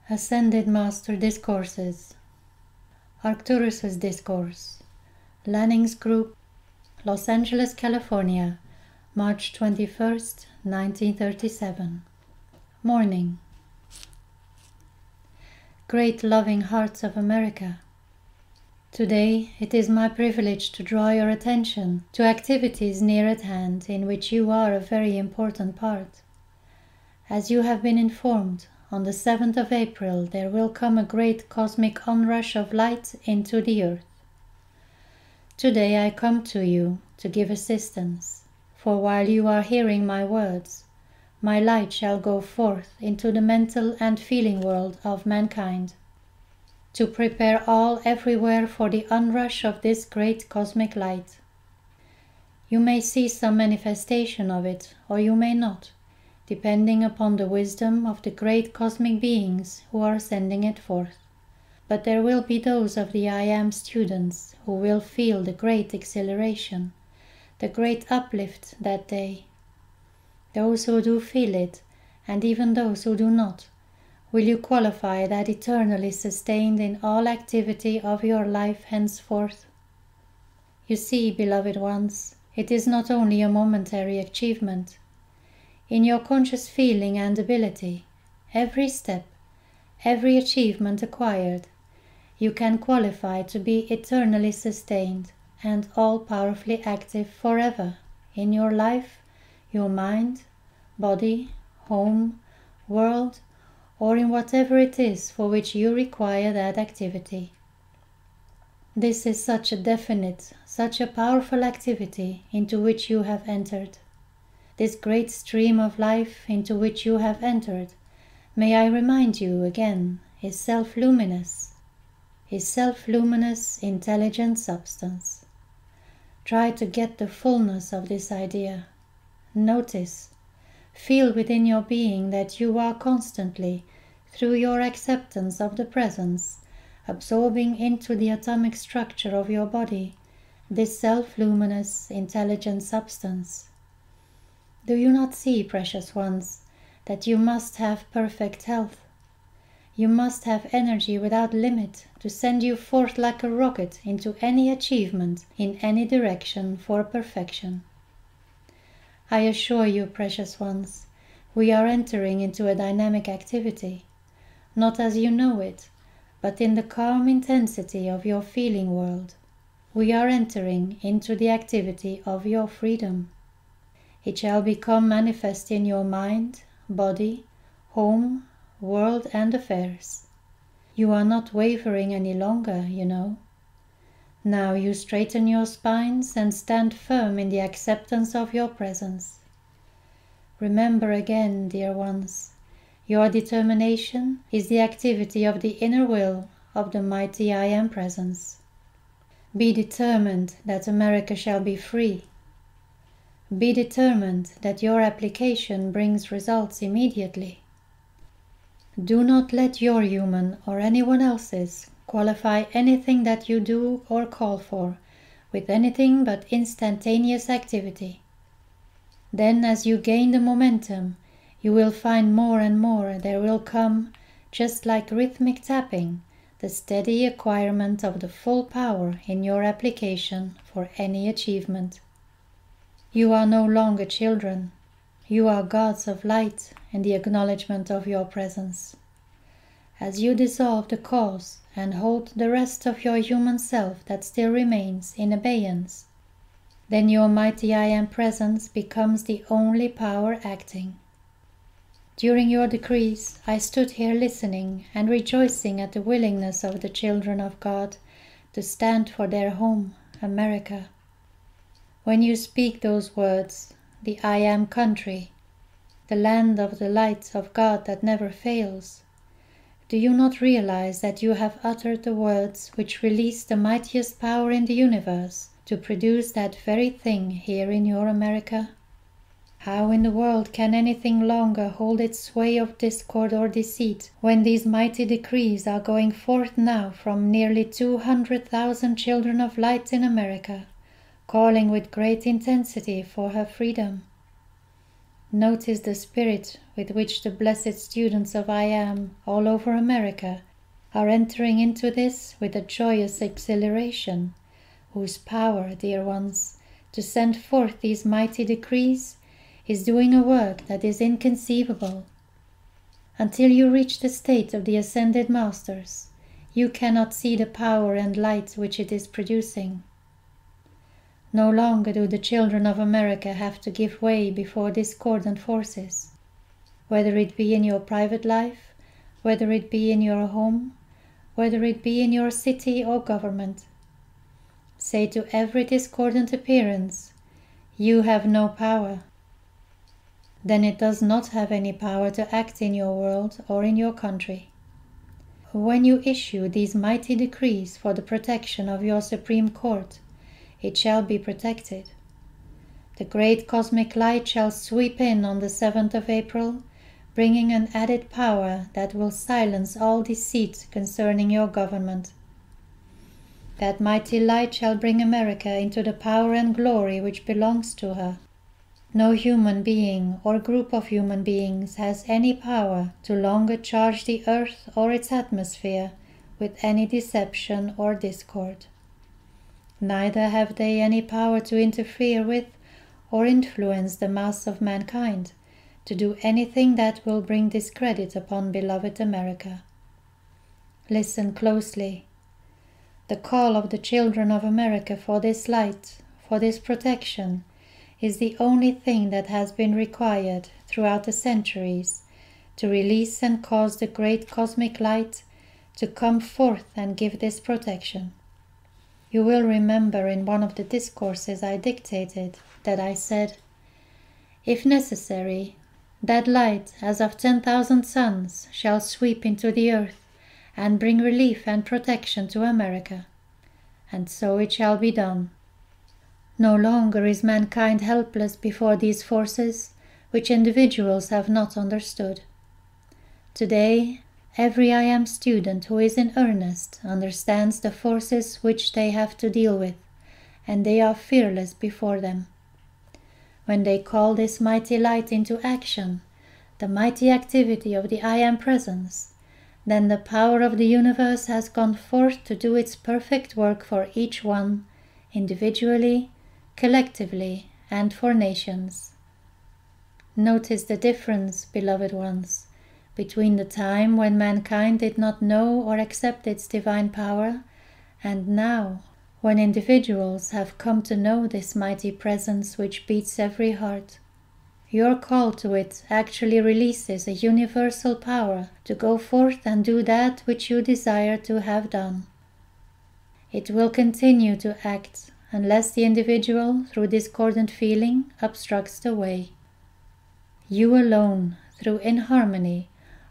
Ascended Master Discourses, Arcturus' Discourse, Lanning's Group, Los Angeles, California, March 21st, 1937. Morning. Great loving hearts of America, today it is my privilege to draw your attention to activities near at hand in which you are a very important part. As you have been informed, on the 7th of April there will come a great cosmic onrush of light into the earth. Today I come to you to give assistance, for while you are hearing my words, my light shall go forth into the mental and feeling world of mankind, to prepare all everywhere for the onrush of this great cosmic light. You may see some manifestation of it, or you may not, depending upon the wisdom of the great cosmic beings who are sending it forth. But there will be those of the I Am students who will feel the great exhilaration, the great uplift that day. Those who do feel it, and even those who do not, will you qualify that eternally sustained in all activity of your life henceforth? You see, beloved ones, it is not only a momentary achievement. In your conscious feeling and ability, every step, every achievement acquired, you can qualify to be eternally sustained and all-powerfully active forever in your life, your mind, body, home, world, or in whatever it is for which you require that activity. This is such a definite, such a powerful activity into which you have entered. This great stream of life into which you have entered, may I remind you again, is self-luminous, intelligent substance. Try to get the fullness of this idea. Notice, feel within your being that you are constantly, through your acceptance of the presence, absorbing into the atomic structure of your body this self-luminous, intelligent substance. Do you not see, precious ones, that you must have perfect health? You must have energy without limit to send you forth like a rocket into any achievement in any direction for perfection. I assure you, precious ones, we are entering into a dynamic activity, not as you know it, but in the calm intensity of your feeling world. We are entering into the activity of your freedom. It shall become manifest in your mind, body, home, world, and affairs. You are not wavering any longer, you know. Now you straighten your spines and stand firm in the acceptance of your presence. Remember again, dear ones, your determination is the activity of the inner will of the mighty I Am presence. Be determined that America shall be free. Be determined that your application brings results immediately. Do not let your human or anyone else's qualify anything that you do or call for with anything but instantaneous activity. Then, as you gain the momentum, you will find more and more there will come, just like rhythmic tapping, the steady acquirement of the full power in your application for any achievement. You are no longer children. You are gods of light in the acknowledgement of your presence. As you dissolve the cause and hold the rest of your human self that still remains in abeyance, then your mighty I Am presence becomes the only power acting. During your decrees, I stood here listening and rejoicing at the willingness of the children of God to stand for their home, America. When you speak those words, the I Am country, the land of the light of God that never fails, do you not realize that you have uttered the words which release the mightiest power in the universe to produce that very thing here in your America? How in the world can anything longer hold its sway of discord or deceit when these mighty decrees are going forth now from nearly 200,000 children of light in America, calling with great intensity for her freedom? Notice the spirit with which the blessed students of I Am all over America are entering into this with a joyous exhilaration, whose power, dear ones, to send forth these mighty decrees is doing a work that is inconceivable. Until you reach the state of the ascended masters, you cannot see the power and light which it is producing. No longer do the children of America have to give way before discordant forces, whether it be in your private life, whether it be in your home, whether it be in your city or government. Say to every discordant appearance, "You have no power." Then it does not have any power to act in your world or in your country. When you issue these mighty decrees for the protection of your Supreme Court, it shall be protected. The great cosmic light shall sweep in on the 7th of April, bringing an added power that will silence all deceit concerning your government. That mighty light shall bring America into the power and glory which belongs to her. No human being or group of human beings has any power to longer charge the earth or its atmosphere with any deception or discord. Neither have they any power to interfere with or influence the mass of mankind to do anything that will bring discredit upon beloved America. Listen closely. The call of the children of America for this light, for this protection, is the only thing that has been required throughout the centuries to release and cause the great cosmic light to come forth and give this protection. You will remember in one of the discourses I dictated that I said, "If necessary, that light as of 10,000 suns shall sweep into the earth and bring relief and protection to America." And so it shall be done. No longer is mankind helpless before these forces, which individuals have not understood. Today, every I Am student who is in earnest understands the forces which they have to deal with, and they are fearless before them. When they call this mighty light into action, the mighty activity of the I Am presence, then the power of the universe has gone forth to do its perfect work for each one, individually, collectively, and for nations. Notice the difference, beloved ones, between the time when mankind did not know or accept its divine power, and now, when individuals have come to know this mighty presence which beats every heart. Your call to it actually releases a universal power to go forth and do that which you desire to have done. It will continue to act unless the individual, through discordant feeling, obstructs the way. You alone, through inharmony,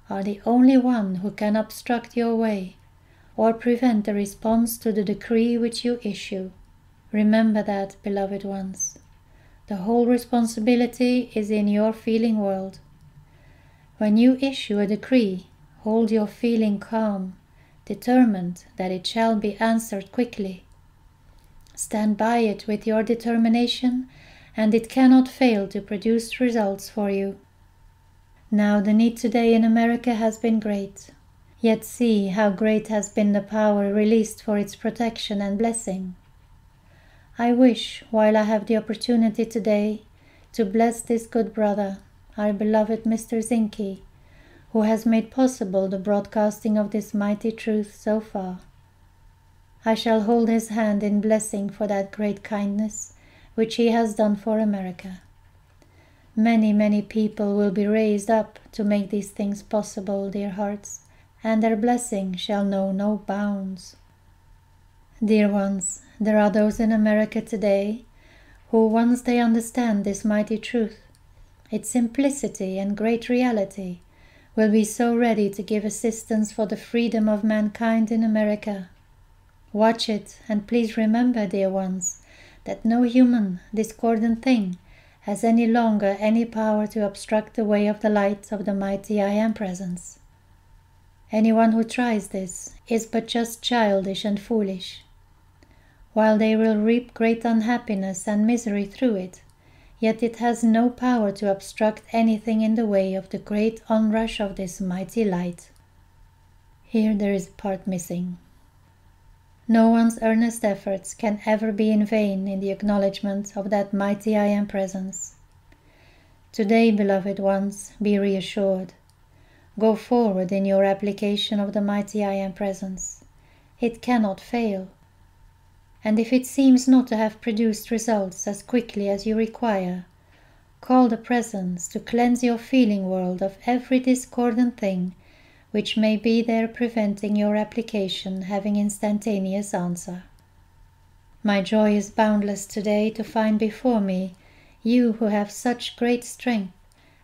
are the only one who can obstruct your way, or prevent the response to the decree which you issue. Remember that, beloved ones. The whole responsibility is in your feeling world. When you issue a decree, hold your feeling calm, determined that it shall be answered quickly. Stand by it with your determination, and it cannot fail to produce results for you. Now the need today in America has been great, yet see how great has been the power released for its protection and blessing. I wish, while I have the opportunity today, to bless this good brother, our beloved Mr. Zinke, who has made possible the broadcasting of this mighty truth so far. I shall hold his hand in blessing for that great kindness which he has done for America. Many, many people will be raised up to make these things possible, dear hearts, and their blessing shall know no bounds. Dear ones, there are those in America today who, once they understand this mighty truth, its simplicity and great reality, will be so ready to give assistance for the freedom of mankind in America. Watch it, and please remember, dear ones, that no human, discordant thing has any longer any power to obstruct the way of the light of the mighty I Am presence. Anyone who tries this is but just childish and foolish. While they will reap great unhappiness and misery through it, yet it has no power to obstruct anything in the way of the great onrush of this mighty light. Here there is a part missing. No one's earnest efforts can ever be in vain in the acknowledgement of that mighty I Am Presence. Today, beloved ones, be reassured. Go forward in your application of the mighty I Am Presence. It cannot fail. And if it seems not to have produced results as quickly as you require, call the Presence to cleanse your feeling world of every discordant thing which may be there preventing your application having instantaneous answer. My joy is boundless today to find before me you who have such great strength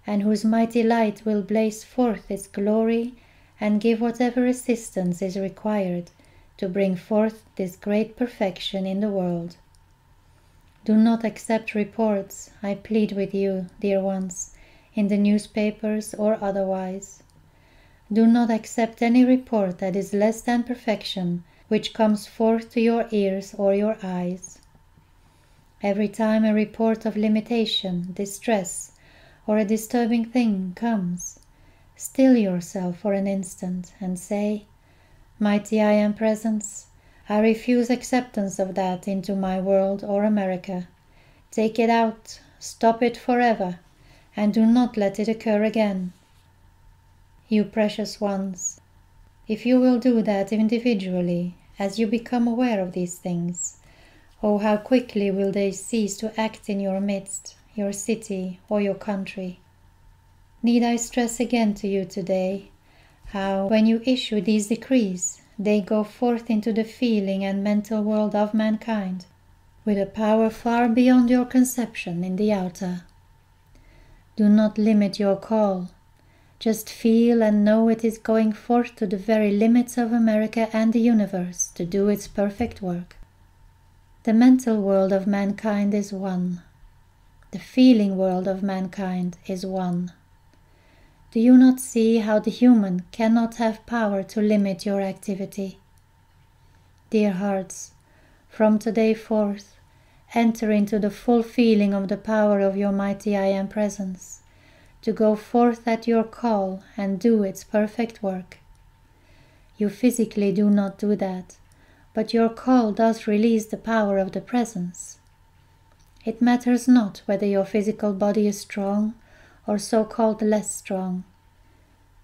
and whose mighty light will blaze forth its glory and give whatever assistance is required to bring forth this great perfection in the world. Do not accept reports, I plead with you, dear ones, in the newspapers or otherwise. Do not accept any report that is less than perfection which comes forth to your ears or your eyes. Every time a report of limitation, distress, or a disturbing thing comes, still yourself for an instant and say, Mighty I Am Presence, I refuse acceptance of that into my world or America. Take it out, stop it forever, and do not let it occur again. You precious ones, if you will do that individually, as you become aware of these things, oh, how quickly will they cease to act in your midst, your city, or your country. Need I stress again to you today how, when you issue these decrees, they go forth into the feeling and mental world of mankind, with a power far beyond your conception in the outer. Do not limit your call. Just feel and know it is going forth to the very limits of America and the universe to do its perfect work. The mental world of mankind is one. The feeling world of mankind is one. Do you not see how the human cannot have power to limit your activity? Dear hearts, from today forth, enter into the full feeling of the power of your mighty I Am Presence, to go forth at your call and do its perfect work. You physically do not do that, but your call does release the power of the Presence. It matters not whether your physical body is strong or so-called less strong.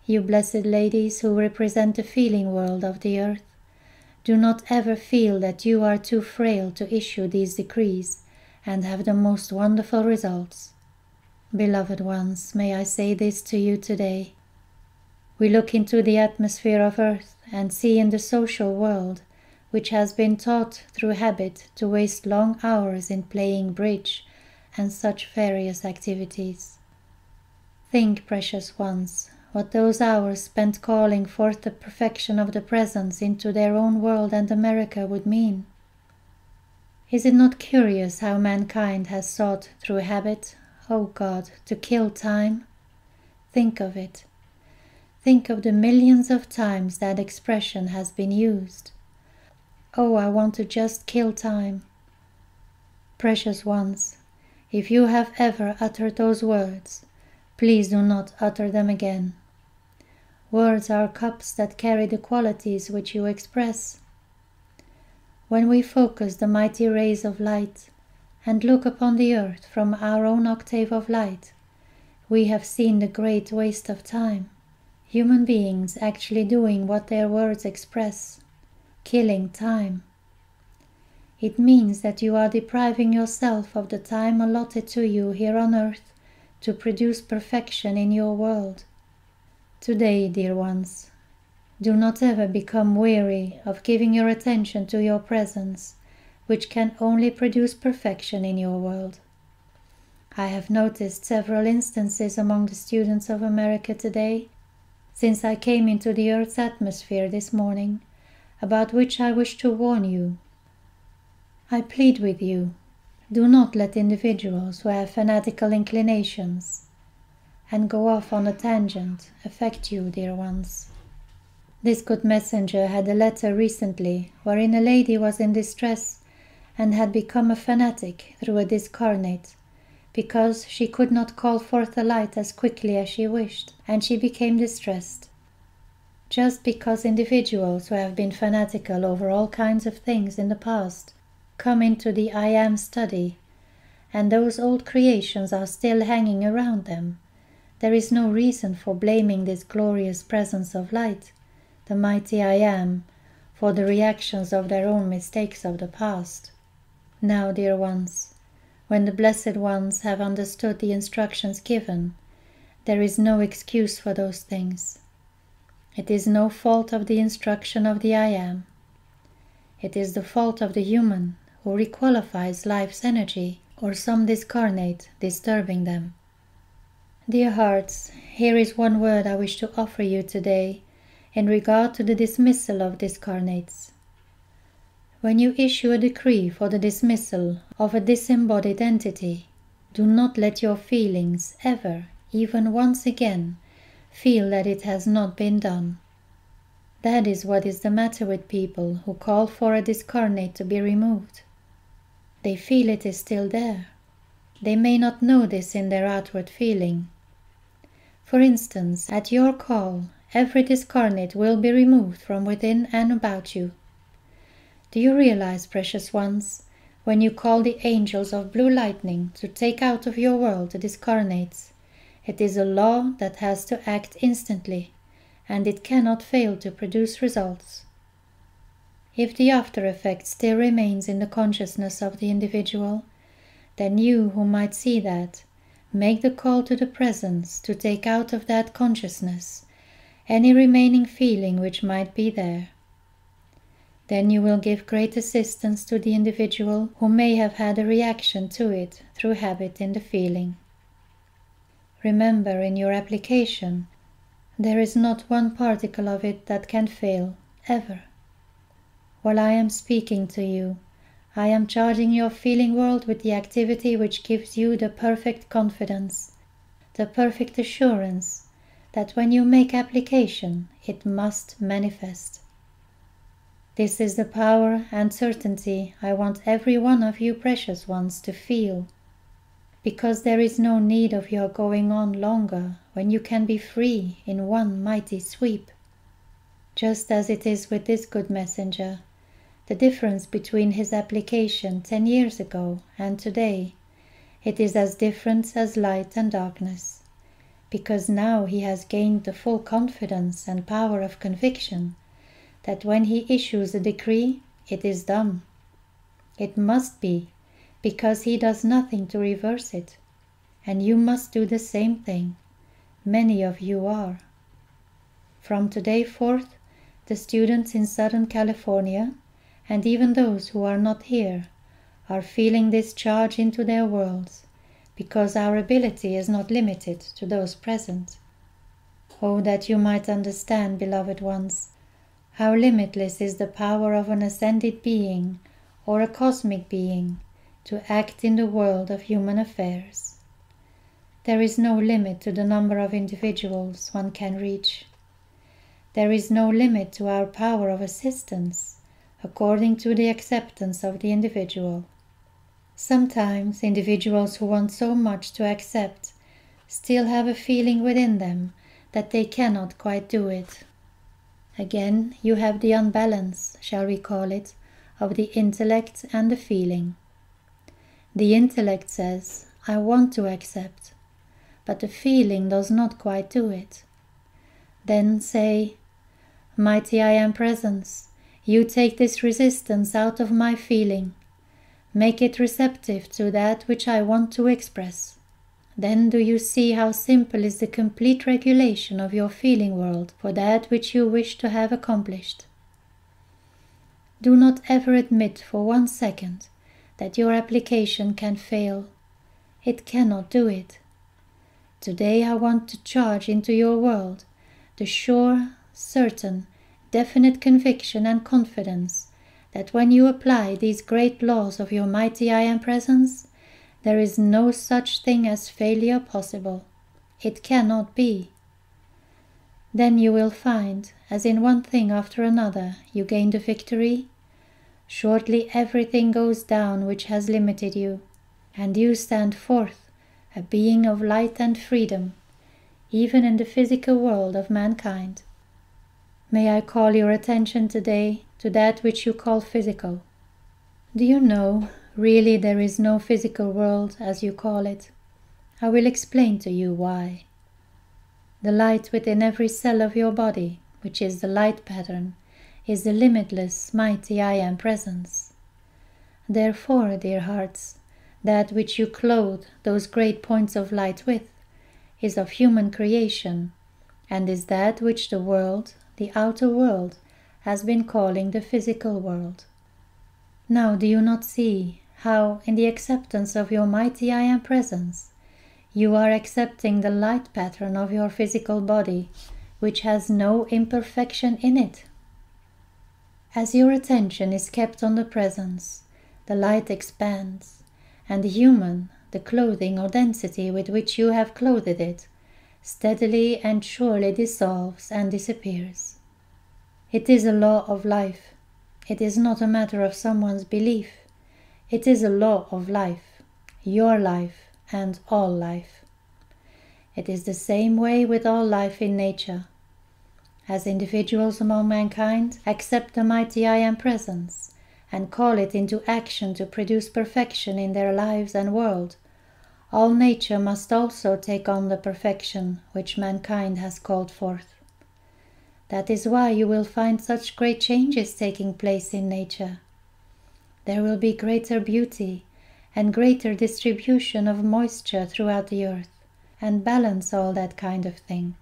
You blessed ladies who represent the feeling world of the earth, do not ever feel that you are too frail to issue these decrees and have the most wonderful results. Beloved ones, may I say this to you today. We look into the atmosphere of earth and see in the social world, which has been taught through habit to waste long hours in playing bridge and such various activities. Think, precious ones, what those hours spent calling forth the perfection of the Presence into their own world and America would mean. Is it not curious how mankind has sought through habit, O God, to kill time? Think of it. Think of the millions of times that expression has been used. Oh, I want to just kill time. Precious ones, if you have ever uttered those words, please do not utter them again. Words are cups that carry the qualities which you express. When we focus the mighty rays of light and look upon the earth from our own octave of light, we have seen the great waste of time. Human beings actually doing what their words express, killing time. It means that you are depriving yourself of the time allotted to you here on earth to produce perfection in your world. Today, dear ones, do not ever become weary of giving your attention to your presence, which can only produce perfection in your world. I have noticed several instances among the students of America today, since I came into the earth's atmosphere this morning, about which I wish to warn you. I plead with you, do not let individuals who have fanatical inclinations and go off on a tangent affect you, dear ones. This good messenger had a letter recently wherein a lady was in distress and had become a fanatic through a discarnate, because she could not call forth the light as quickly as she wished, and she became distressed. Just because individuals who have been fanatical over all kinds of things in the past come into the I Am study, and those old creations are still hanging around them, there is no reason for blaming this glorious presence of light, the mighty I Am, for the reactions of their own mistakes of the past. Now, dear ones, when the Blessed Ones have understood the instructions given, there is no excuse for those things. It is no fault of the instruction of the I Am. It is the fault of the human who requalifies life's energy, or some discarnate disturbing them. Dear hearts, here is one word I wish to offer you today in regard to the dismissal of discarnates. When you issue a decree for the dismissal of a disembodied entity, do not let your feelings ever, even once again, feel that it has not been done. That is what is the matter with people who call for a discarnate to be removed. They feel it is still there. They may not know this in their outward feeling. For instance, at your call, every discarnate will be removed from within and about you. Do you realize, precious ones, when you call the angels of blue lightning to take out of your world the discarnates, it is a law that has to act instantly, and it cannot fail to produce results. If the after effect still remains in the consciousness of the individual, then you who might see that, make the call to the presence to take out of that consciousness any remaining feeling which might be there. Then you will give great assistance to the individual who may have had a reaction to it through habit in the feeling. Remember, in your application, there is not one particle of it that can fail, ever. While I am speaking to you, I am charging your feeling world with the activity which gives you the perfect confidence, the perfect assurance that when you make application, it must manifest. This is the power and certainty I want every one of you precious ones to feel, because there is no need of your going on longer when you can be free in one mighty sweep. Just as it is with this good messenger, the difference between his application 10 years ago and today, it is as different as light and darkness, because now he has gained the full confidence and power of conviction that when he issues a decree, it is done. It must be, because he does nothing to reverse it, and you must do the same thing. Many of you are. From today forth, the students in Southern California, and even those who are not here, are feeling this charge into their worlds, because our ability is not limited to those present. Oh, that you might understand, beloved ones, how limitless is the power of an ascended being or a cosmic being to act in the world of human affairs. There is no limit to the number of individuals one can reach. There is no limit to our power of assistance, according to the acceptance of the individual. Sometimes individuals who want so much to accept still have a feeling within them that they cannot quite do it. Again, you have the unbalance, shall we call it, of the intellect and the feeling. The intellect says, I want to accept, but the feeling does not quite do it. Then say, Mighty I Am Presence, you take this resistance out of my feeling. Make it receptive to that which I want to express. Then do you see how simple is the complete regulation of your feeling world for that which you wish to have accomplished? Do not ever admit for 1 second that your application can fail. It cannot do it. Today I want to charge into your world the sure, certain, definite conviction and confidence that when you apply these great laws of your mighty I Am Presence, there is no such thing as failure possible. It cannot be. Then you will find, as in one thing after another you gain the victory, shortly everything goes down which has limited you, and you stand forth a being of light and freedom, even in the physical world of mankind. May I call your attention today to that which you call physical. Do you know, really there is no physical world as you call it? I will explain to you why. The light within every cell of your body, which is the light pattern, is the limitless, mighty I Am presence. Therefore, dear hearts, that which you clothe those great points of light with is of human creation, and is that which the world, the outer world, has been calling the physical world. Now do you not see how, in the acceptance of your mighty I Am presence, you are accepting the light pattern of your physical body, which has no imperfection in it? As your attention is kept on the presence, the light expands, and the human, the clothing or density with which you have clothed it, steadily and surely dissolves and disappears. It is a law of life. It is not a matter of someone's belief. It is a law of life, your life and all life. It is the same way with all life in nature. As individuals among mankind accept the mighty I Am presence and call it into action to produce perfection in their lives and world, all nature must also take on the perfection which mankind has called forth. That is why you will find such great changes taking place in nature. There will be greater beauty and greater distribution of moisture throughout the earth, and balance, all that kind of thing.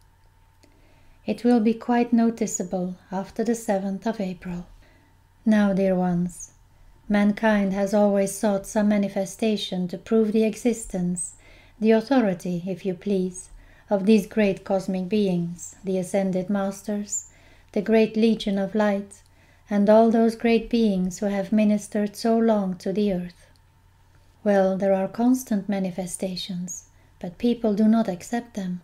It will be quite noticeable after the 7th of April. Now, dear ones, mankind has always sought some manifestation to prove the existence, the authority, if you please, of these great cosmic beings, the Ascended Masters, the great Legion of Light, and all those great beings who have ministered so long to the earth. Well, there are constant manifestations, but people do not accept them.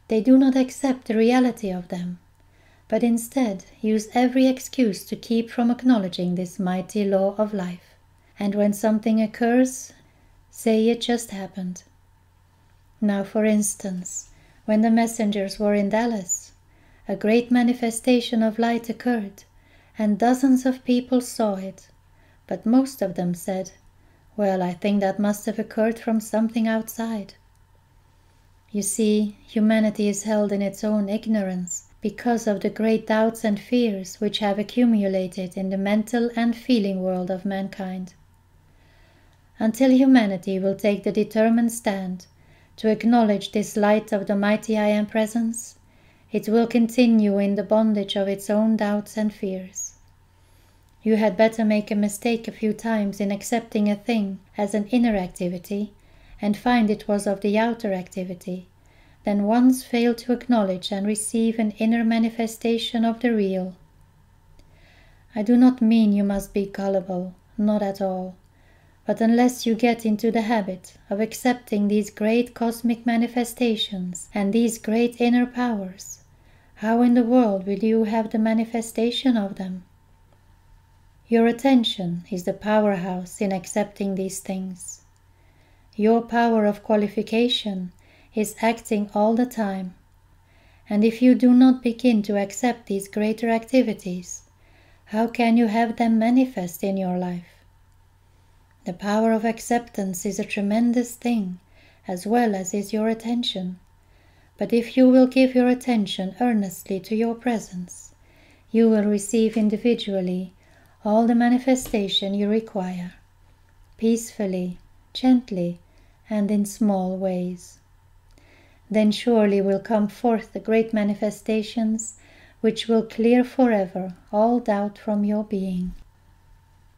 They do not accept the reality of them, but instead use every excuse to keep from acknowledging this mighty law of life. And when something occurs, say it just happened. Now, for instance, when the messengers were in Dallas, a great manifestation of light occurred, and dozens of people saw it, but most of them said, "Well, I think that must have occurred from something outside." You see, humanity is held in its own ignorance because of the great doubts and fears which have accumulated in the mental and feeling world of mankind. Until humanity will take the determined stand to acknowledge this light of the mighty I Am presence, it will continue in the bondage of its own doubts and fears. You had better make a mistake a few times in accepting a thing as an inner activity and find it was of the outer activity, than once fail to acknowledge and receive an inner manifestation of the real. I do not mean you must be gullible, not at all, but unless you get into the habit of accepting these great cosmic manifestations and these great inner powers, how in the world will you have the manifestation of them? Your attention is the powerhouse in accepting these things. Your power of qualification is acting all the time, and if you do not begin to accept these greater activities, how can you have them manifest in your life? The power of acceptance is a tremendous thing, as well as is your attention, but if you will give your attention earnestly to your presence, you will receive individually all the manifestation you require, peacefully, gently, and in small ways. Then surely will come forth the great manifestations which will clear forever all doubt from your being.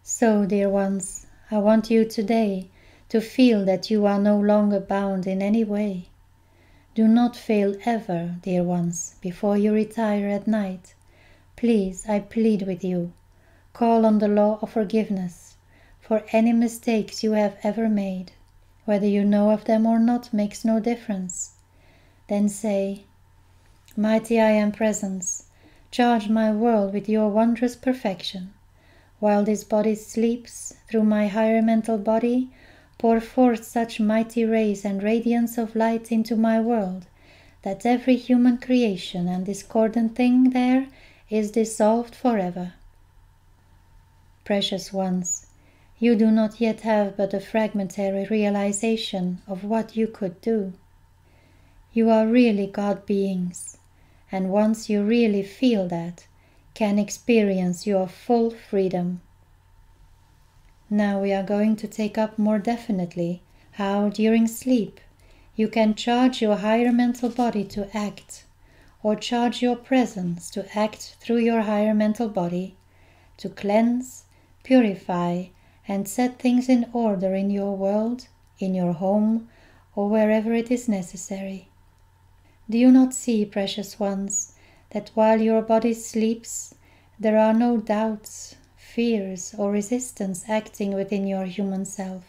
So, dear ones, I want you today to feel that you are no longer bound in any way. Do not fail ever, dear ones, before you retire at night. Please, I plead with you, call on the law of forgiveness for any mistakes you have ever made. Whether you know of them or not makes no difference. Then say, "Mighty I Am presence, charge my world with your wondrous perfection. While this body sleeps, through my higher mental body, pour forth such mighty rays and radiance of light into my world that every human creation and discordant thing there is dissolved forever. Precious ones, you do not yet have but a fragmentary realization of what you could do. You are really God beings, and once you really feel that, can experience your full freedom. Now we are going to take up more definitely how, during sleep, you can charge your higher mental body to act, or charge your presence to act through your higher mental body, to cleanse, purify, and set things in order in your world, in your home, or wherever it is necessary. Do you not see, precious ones, that while your body sleeps, there are no doubts, fears, or resistance acting within your human self?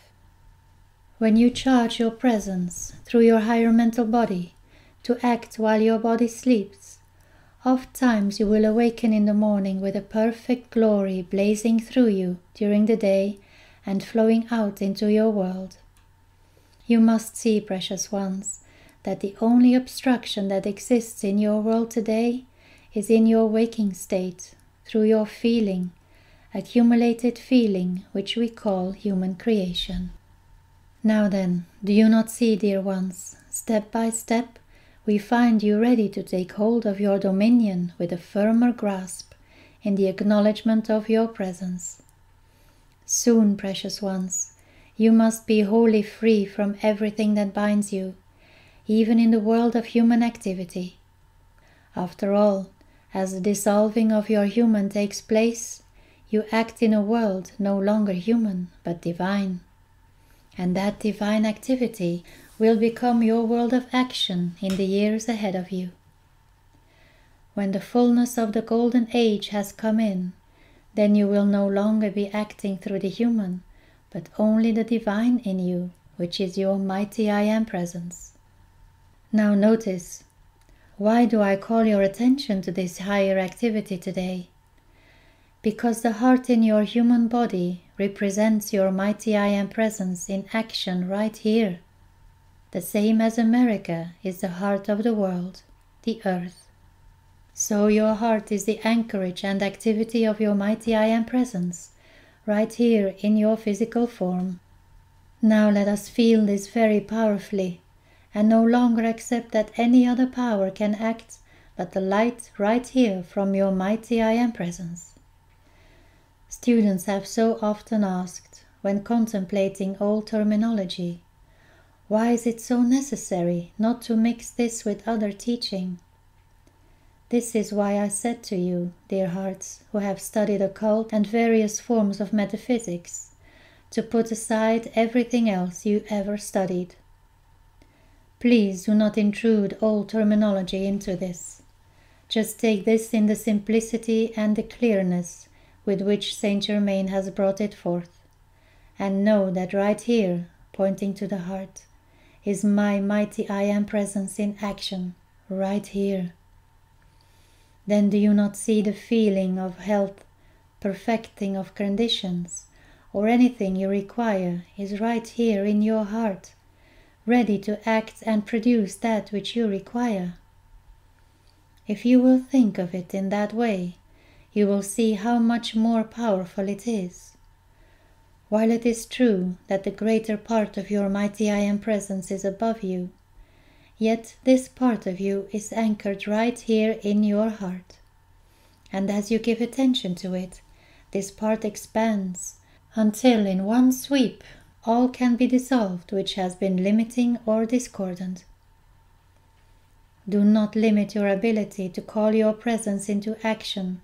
When you charge your presence through your higher mental body to act while your body sleeps, oft-times you will awaken in the morning with a perfect glory blazing through you during the day and flowing out into your world. You must see, precious ones, that the only obstruction that exists in your world today is in your waking state, through your feeling, accumulated feeling, which we call human creation. Now then, do you not see, dear ones, step by step, we find you ready to take hold of your dominion with a firmer grasp in the acknowledgement of your presence. Soon, precious ones, you must be wholly free from everything that binds you, even in the world of human activity. After all, as the dissolving of your human takes place, you act in a world no longer human, but divine. And that divine activity will become your world of action in the years ahead of you. When the fullness of the golden age has come in, then you will no longer be acting through the human, but only the divine in you, which is your mighty I Am presence. Now notice, why do I call your attention to this higher activity today? Because the heart in your human body represents your mighty I Am presence in action right here, the same as America is the heart of the world, the earth. So your heart is the anchorage and activity of your mighty I Am presence, right here in your physical form. Now let us feel this very powerfully, and no longer accept that any other power can act but the light right here from your mighty I Am presence. Students have so often asked, when contemplating old terminology, why is it so necessary not to mix this with other teaching? This is why I said to you, dear hearts, who have studied occult and various forms of metaphysics, to put aside everything else you ever studied. Please do not intrude old terminology into this. Just take this in the simplicity and the clearness with which Saint Germain has brought it forth, and know that right here, pointing to the heart, is my mighty I Am presence in action, right here. Then do you not see the feeling of health, perfecting of conditions, or anything you require is right here in your heart, ready to act and produce that which you require? If you will think of it in that way, you will see how much more powerful it is. While it is true that the greater part of your mighty I Am presence is above you, yet this part of you is anchored right here in your heart. And as you give attention to it, this part expands until in one sweep all can be dissolved which has been limiting or discordant. Do not limit your ability to call your presence into action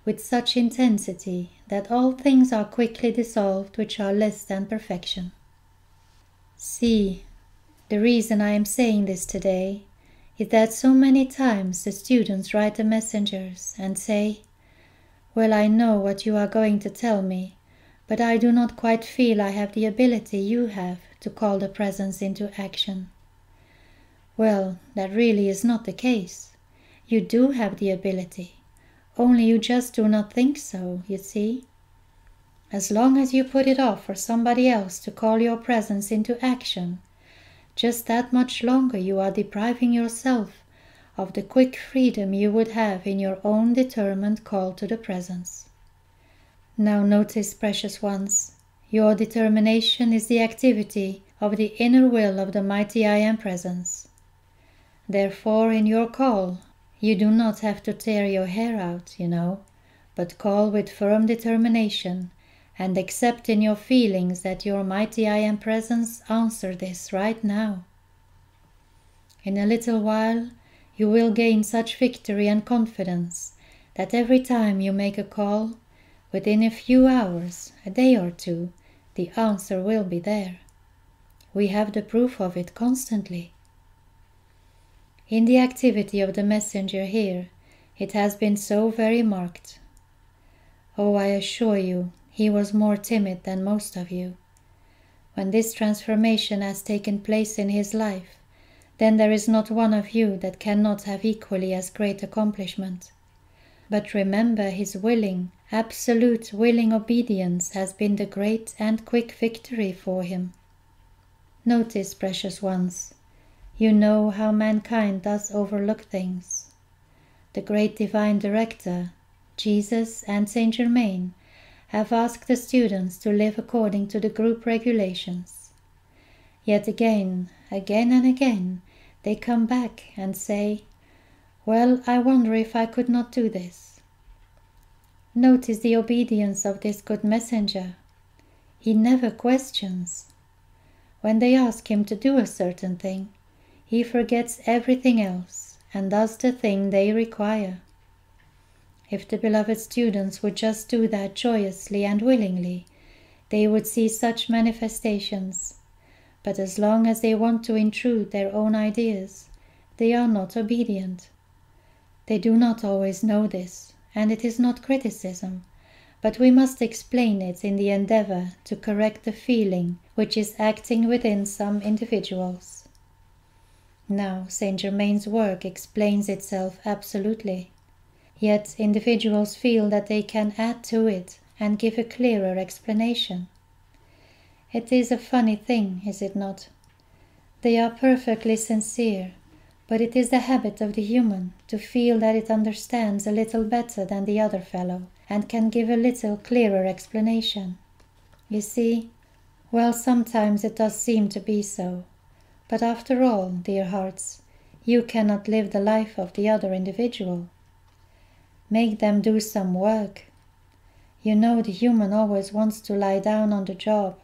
with such intensity that all things are quickly dissolved which are less than perfection. See, the reason I am saying this today is that so many times the students write the messengers and say, "Well, I know what you are going to tell me, but I do not quite feel I have the ability you have to call the presence into action." Well, that really is not the case. You do have the ability. Only you just do not think so, you see. As long as you put it off for somebody else to call your presence into action, just that much longer you are depriving yourself of the quick freedom you would have in your own determined call to the presence. Now notice, precious ones, your determination is the activity of the inner will of the mighty I Am Presence. Therefore, in your call, you do not have to tear your hair out, but call with firm determination and accept in your feelings that your mighty I Am Presence answers this right now. In a little while, you will gain such victory and confidence that every time you make a call, within a few hours, a day or two, the answer will be there. We have the proof of it constantly. In the activity of the messenger here, it has been so very marked. Oh, I assure you, he was more timid than most of you. When this transformation has taken place in his life, then there is not one of you that cannot have equally as great accomplishment. But remember, his willing, absolute willing obedience has been the great and quick victory for him. Notice, precious ones, you know how mankind does overlook things. The great divine director, Jesus and Saint Germain, have asked the students to live according to the group regulations. Yet again and again, they come back and say, "Well, I wonder if I could not do this." Notice the obedience of this good messenger. He never questions. When they ask him to do a certain thing, he forgets everything else and does the thing they require. If the beloved students would just do that joyously and willingly, they would see such manifestations. But as long as they want to intrude their own ideas, they are not obedient. They do not always know this, and it is not criticism, but we must explain it in the endeavor to correct the feeling which is acting within some individuals. Now, Saint Germain's work explains itself absolutely. Yet individuals feel that they can add to it and give a clearer explanation. It is a funny thing, is it not? They are perfectly sincere, but it is the habit of the human to feel that it understands a little better than the other fellow and can give a little clearer explanation. You see, well, sometimes it does seem to be so, but after all, dear hearts, you cannot live the life of the other individual. Make them do some work. You know the human always wants to lie down on the job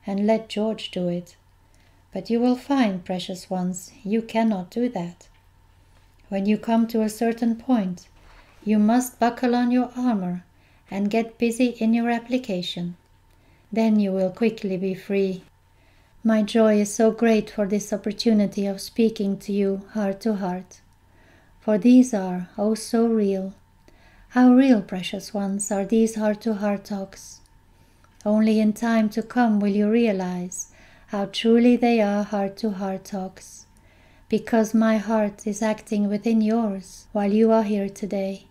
and let George do it. But you will find, precious ones, you cannot do that. When you come to a certain point, you must buckle on your armor and get busy in your application. Then you will quickly be free. My joy is so great for this opportunity of speaking to you heart to heart. For these are, oh, so real. How real, precious ones, are these heart-to-heart talks. Only in time to come will you realize how truly they are heart-to-heart talks, because my heart is acting within yours while you are here today.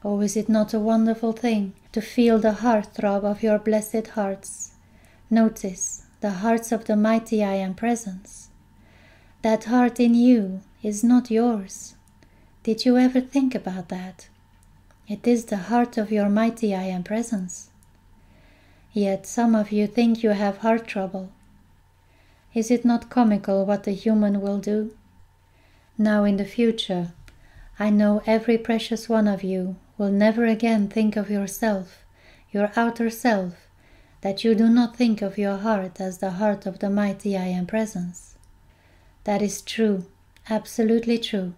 Oh, is it not a wonderful thing to feel the heart-throb of your blessed hearts? Notice, the hearts of the mighty I Am Presence. That heart in you is not yours. Did you ever think about that? It is the heart of your mighty I Am Presence. Yet some of you think you have heart trouble. Is it not comical what the human will do? Now in the future, I know every precious one of you will never again think of yourself, your outer self, that you do not think of your heart as the heart of the mighty I Am Presence. That is true, absolutely true.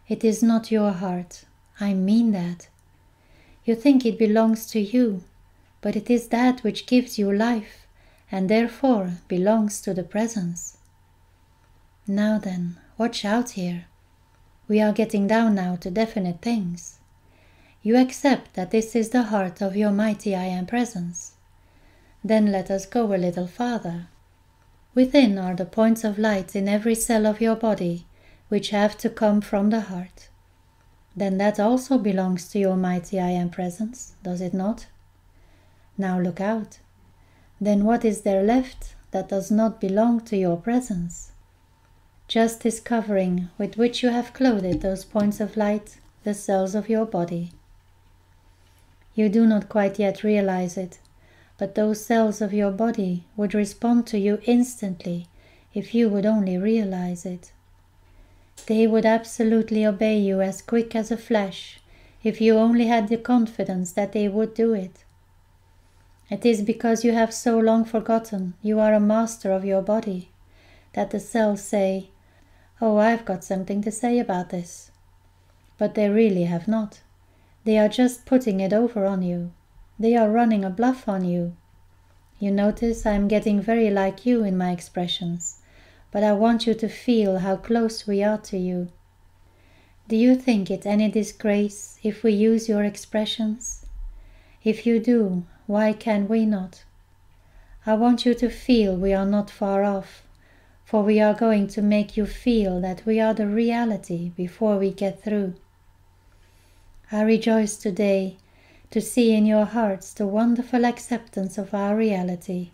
It is not your heart. I mean that. You think it belongs to you, but it is that which gives you life, and therefore belongs to the presence. Now then, watch out here. We are getting down now to definite things. You accept that this is the heart of your mighty I Am Presence. Then let us go a little farther. Within are the points of light in every cell of your body, which have to come from the heart. Then that also belongs to your mighty I Am Presence, does it not? Now look out. Then what is there left that does not belong to your presence? Just this covering with which you have clothed those points of light, the cells of your body. You do not quite yet realize it, but those cells of your body would respond to you instantly if you would only realize it. They would absolutely obey you as quick as a flash if you only had the confidence that they would do it. It is because you have so long forgotten you are a master of your body that the cells say, "Oh, I've got something to say about this." But they really have not. They are just putting it over on you. They are running a bluff on you. You notice I am getting very like you in my expressions, but I want you to feel how close we are to you. Do you think it any disgrace if we use your expressions? If you do, why can we not? I want you to feel we are not far off, for we are going to make you feel that we are the reality before we get through. I rejoice today to see in your hearts the wonderful acceptance of our reality,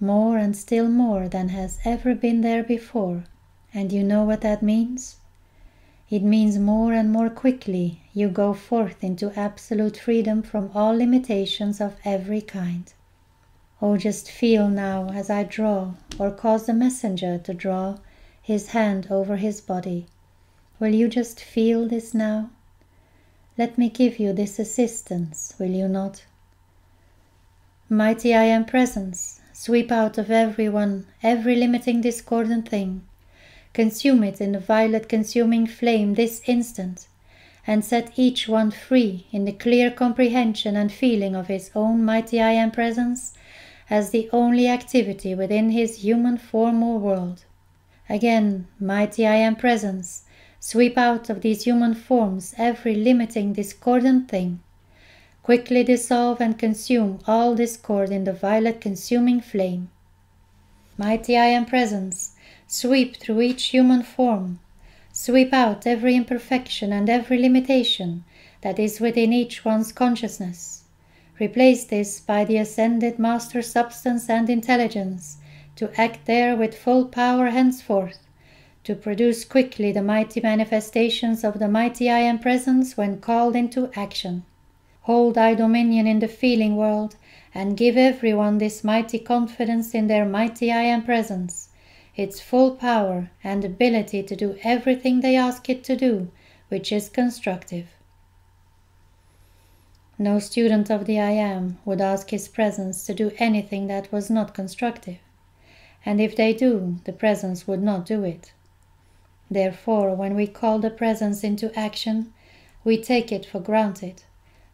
more and still more than has ever been there before. And you know what that means? It means more and more quickly you go forth into absolute freedom from all limitations of every kind. Oh, just feel now as I draw, or cause the messenger to draw, his hand over his body. Will you just feel this now? Let me give you this assistance, will you not? Mighty I Am Presence, sweep out of everyone every limiting discordant thing. Consume it in the violet consuming flame this instant, and set each one free in the clear comprehension and feeling of his own mighty I Am Presence as the only activity within his human form or world. Again, mighty I Am Presence, sweep out of these human forms every limiting discordant thing. Quickly dissolve and consume all discord in the violet consuming flame. Mighty I Am Presence, sweep through each human form. Sweep out every imperfection and every limitation that is within each one's consciousness. Replace this by the ascended master substance and intelligence to act there with full power henceforth, to produce quickly the mighty manifestations of the mighty I Am Presence when called into action. Hold thy dominion in the feeling world and give everyone this mighty confidence in their mighty I Am Presence, its full power and ability to do everything they ask it to do, which is constructive. No student of the I Am would ask his presence to do anything that was not constructive, and if they do, the presence would not do it. Therefore, when we call the presence into action, we take it for granted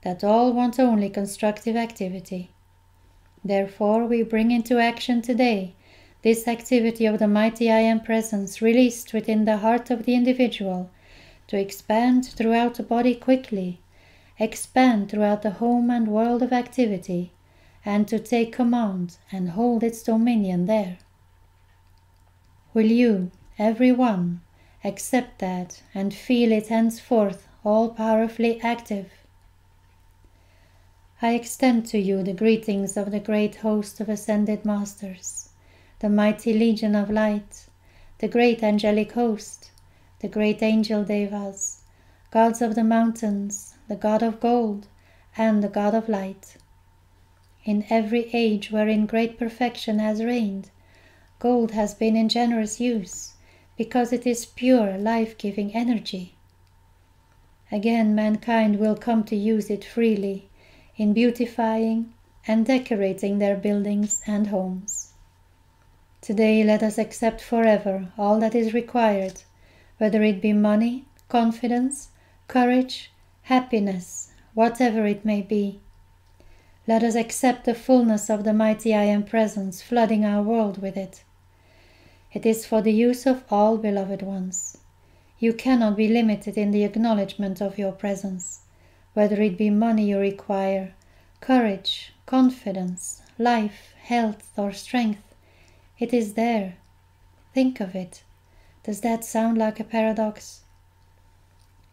that all want only constructive activity. Therefore, we bring into action today this activity of the mighty I Am Presence released within the heart of the individual to expand throughout the body quickly, expand throughout the home and world of activity, and to take command and hold its dominion there. Will you, every one, accept that and feel it henceforth all powerfully active? I extend to you the greetings of the great host of ascended masters, the mighty legion of light, the great angelic host, the great angel devas, gods of the mountains, the god of gold, and the god of light. In every age wherein great perfection has reigned, gold has been in generous use, because it is pure, life-giving energy. Again, mankind will come to use it freely in beautifying and decorating their buildings and homes. Today let us accept forever all that is required, whether it be money, confidence, courage, happiness, whatever it may be. Let us accept the fullness of the mighty I Am Presence flooding our world with it. It is for the use of all, beloved ones. You cannot be limited in the acknowledgement of your presence, whether it be money you require, courage, confidence, life, health, or strength. It is there. Think of it. Does that sound like a paradox?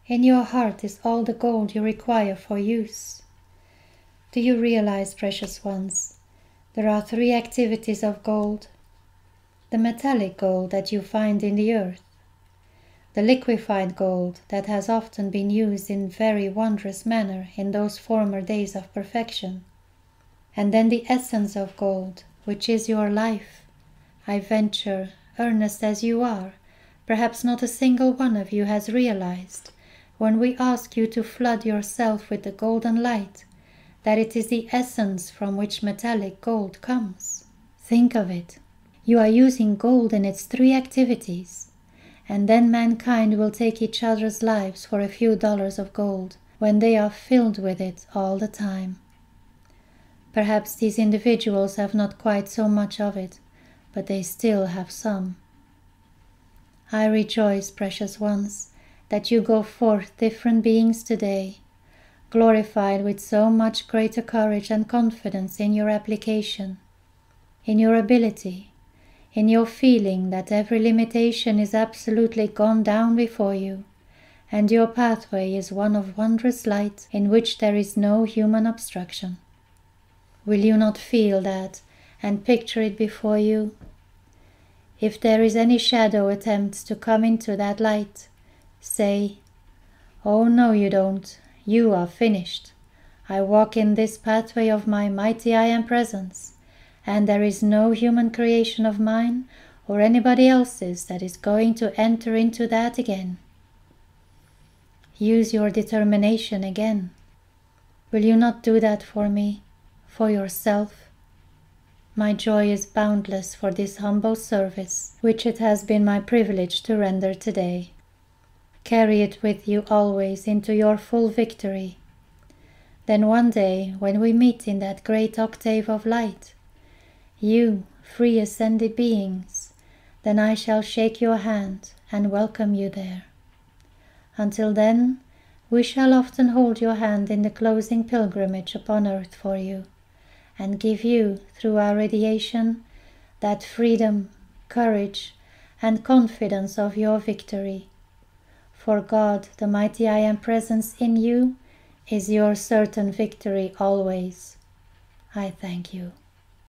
In your heart is all the gold you require for use. Do you realize, precious ones, there are 3 activities of gold? The metallic gold that you find in the earth, the liquefied gold that has often been used in very wondrous manner in those former days of perfection, and then the essence of gold, which is your life. I venture, earnest as you are, perhaps not a single one of you has realized, when we ask you to flood yourself with the golden light, that it is the essence from which metallic gold comes. Think of it. You are using gold in its 3 activities, and then mankind will take each other's lives for a few dollars of gold when they are filled with it all the time. Perhaps these individuals have not quite so much of it, but they still have some. I rejoice, precious ones, that you go forth different beings today, glorified with so much greater courage and confidence in your application, in your ability, in your feeling that every limitation is absolutely gone down before you, and your pathway is one of wondrous light in which there is no human obstruction. Will you not feel that and picture it before you? If there is any shadow attempts to come into that light, say, "Oh no, you don't. You are finished. I walk in this pathway of my mighty I Am presence, and there is no human creation of mine or anybody else's that is going to enter into that again." Use your determination again. Will you not do that for me, for yourself? My joy is boundless for this humble service, which it has been my privilege to render today. Carry it with you always into your full victory. Then one day, when we meet in that great octave of light, you, free ascended beings, then I shall shake your hand and welcome you there. Until then, we shall often hold your hand in the closing pilgrimage upon earth for you, and give you, through our radiation, that freedom, courage, and confidence of your victory. For God, the mighty I Am presence in you, is your certain victory always. I thank you.